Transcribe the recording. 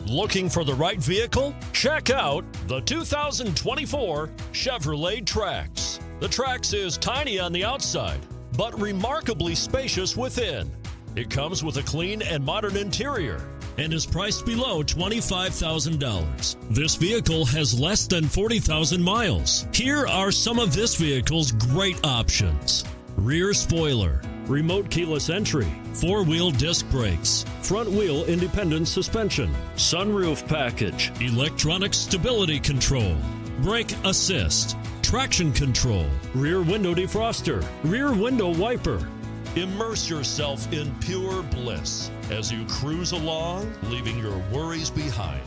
Looking for the right vehicle? Check out the 2024 Chevrolet Trax. The Trax is tiny on the outside, but remarkably spacious within. It comes with a clean and modern interior and is priced below $25,000. This vehicle has less than 40,000 miles. Here are some of this vehicle's great options: rear spoiler, remote keyless entry, four-wheel disc brakes, front-wheel independent suspension, sunroof package, electronic stability control, brake assist, traction control, rear window defroster, rear window wiper. Immerse yourself in pure bliss as you cruise along, leaving your worries behind.